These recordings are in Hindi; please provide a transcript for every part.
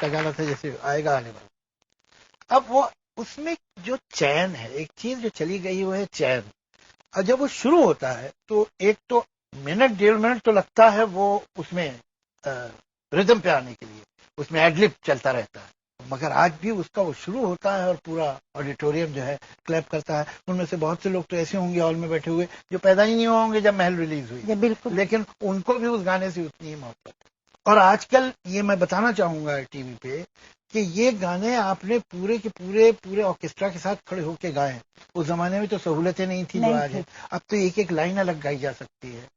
का गाना था जैसे आएगा आने वाला। अब वो उसमें जो चैन है, एक चीज जो चली गई वो है चैन। और जब वो शुरू होता है तो एक तो मिनट 1.5 मिनट तो लगता है वो उसमें रिदम पे आने के लिए, उसमें एडलिप चलता रहता है, मगर आज भी उसका वो शुरू होता है और पूरा ऑडिटोरियम जो है क्लैप करता है। उनमें से बहुत से लोग तो ऐसे होंगे हॉल में बैठे हुए जो पैदा ही नहीं होंगे जब महल रिलीज हुई, बिल्कुल, लेकिन उनको भी उस गाने से उतनी ही मोहब्बत है। और आजकल ये मैं बताना चाहूंगा टीवी पे कि ये गाने आपने पूरे के पूरे पूरे ऑर्केस्ट्रा के साथ खड़े होके गाए हैं। उस जमाने में तो सहूलतें नहीं थी जो आज है, अब तो एक एक लाइन अलग गाई जा सकती है।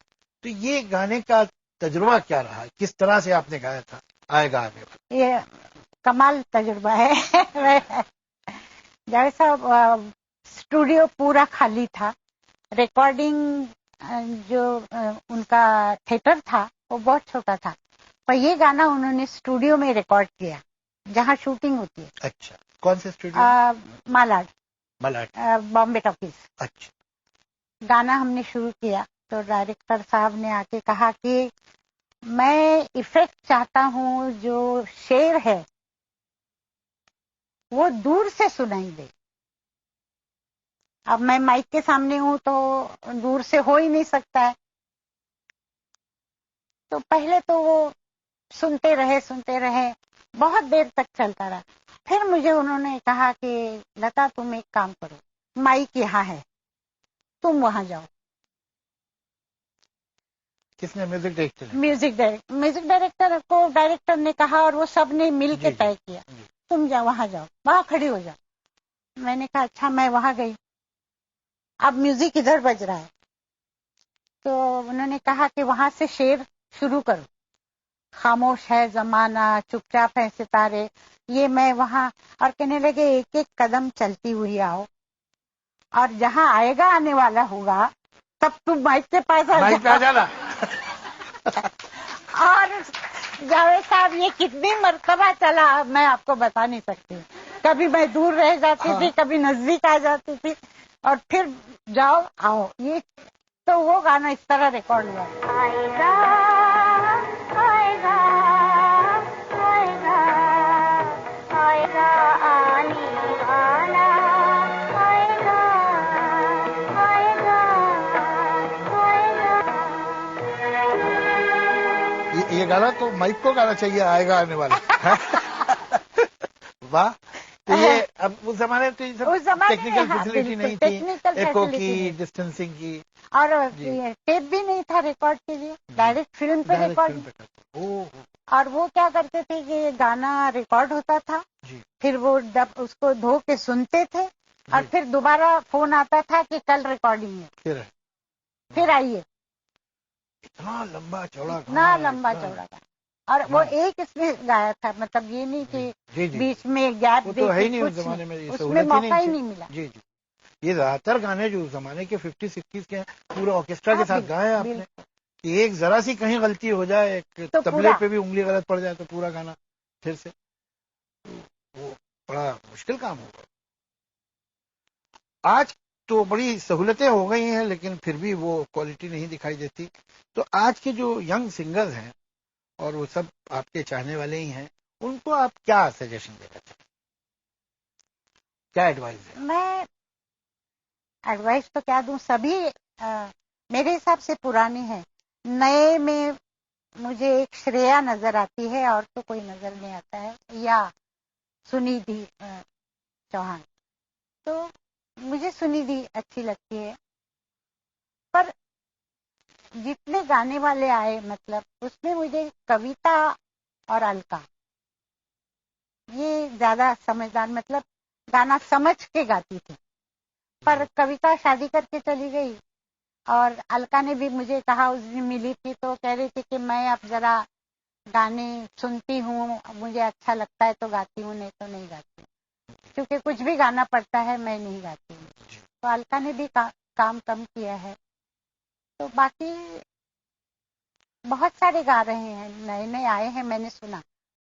तो ये गाने का तजुर्बा क्या रहा, किस तरह से आपने गाया था आएगा आने वाला? ये कमाल तजुर्बा है। जैसा स्टूडियो पूरा खाली था, रिकॉर्डिंग जो उनका थिएटर था वो बहुत छोटा था, पर ये गाना उन्होंने स्टूडियो में रिकॉर्ड किया जहाँ शूटिंग होती है। अच्छा, कौन से स्टूडियो? मालाड, बॉम्बे टॉकीज। अच्छा। गाना हमने शुरू किया तो डायरेक्टर साहब ने आके कहा कि मैं इफेक्ट चाहता हूँ, जो शेर है वो दूर से सुनाई दे। अब मैं माइक के सामने हूं तो दूर से हो ही नहीं सकता है। तो पहले तो वो सुनते रहे, बहुत देर तक चलता रहा। फिर मुझे उन्होंने कहा कि लता तुम एक काम करो, माइक यहाँ है, तुम वहां जाओ। किसने? Music director? म्यूजिक डायरेक्टर को डायरेक्टर ने कहा और वो सब ने मिल के तय किया, तुम जाओ वहां जाओ, वहां खड़ी हो जाओ। मैंने कहा अच्छा, मैं वहां गई। अब म्यूजिक इधर बज रहा है तो उन्होंने कहा कि वहां से शेर शुरू करो, खामोश है जमाना, चुपचाप है सितारे, ये मैं वहां। और कहने लगे एक एक कदम चलती हुई आओ, और जहां आएगा आने वाला होगा तब तुम माइक के पास आ जाना। और जावेद साहब ये कितनी मर्तबा चला मैं आपको बता नहीं सकती। कभी मैं दूर रह जाती थी, कभी नजदीक आ जाती थी, और फिर जाओ आओ। ये तो वो गाना इस तरह रिकॉर्ड हुआ। आएगा आएगा आएगा आएगा आने वाला, आएगा आएगा आएगा। ये गाना तो माइक को गाना चाहिए, आएगा आने वाला। वाह। तो ये अब उस जमाने में तो ये सब टेक्निकल फैसिलिटी नहीं थी, एको की, डिस्टेंसिंग की, और टेप भी नहीं था रिकॉर्ड के लिए, डायरेक्ट फिल्म पे रिकॉर्ड। और वो क्या करते थे कि गाना रिकॉर्ड होता था, फिर वो उसको धो के सुनते थे, और फिर दोबारा फोन आता था कि कल रिकॉर्डिंग है, फिर आइए। इतना लंबा चौड़ा गाना। और वो एक इसमें गाया था, मतलब ये नहीं कि बीच में गैप दे, तो है ही नहीं उस जमाने में, उसमें मौका ही नहीं मिला। जी। ये ज्यादातर गाने जो उस जमाने के 50-60 के पूरे ऑर्केस्ट्रा के साथ गाए आपने, एक जरा सी कहीं गलती हो जाए, एक तो तबले पे भी उंगली गलत पड़ जाए तो पूरा गाना फिर से, वो बड़ा मुश्किल काम होगा। आज तो बड़ी सहूलतें हो गई हैं, लेकिन फिर भी वो क्वालिटी नहीं दिखाई देती। तो आज के जो यंग सिंगर्स हैं और वो सब आपके चाहने वाले ही हैं, उनको आप क्या सजेशन देना चाहते, क्या एडवाइस है? मैं एडवाइस तो क्या दूं, सभी मेरे हिसाब से पुराने हैं। नए में मुझे एक श्रेया नजर आती है और तो कोई नजर नहीं आता है, या सुनिधि चौहान। तो मुझे सुनिधि अच्छी लगती है, पर जितने गाने वाले आए, मतलब उसमें मुझे कविता और अलका ये ज्यादा समझदार, मतलब गाना समझ के गाती थी। पर कविता शादी करके चली गई, और अलका ने भी मुझे कहा, उस दिन मिली थी तो कह रही थी कि मैं अब जरा गाने सुनती हूँ, मुझे अच्छा लगता है तो गाती हूँ, नहीं तो नहीं गाती, क्योंकि कुछ भी गाना पड़ता है मैं नहीं गाती हूँ। तो अलका ने भी काम कम किया है। तो बाकी बहुत सारे गा रहे हैं, नए नए आए हैं, मैंने सुना।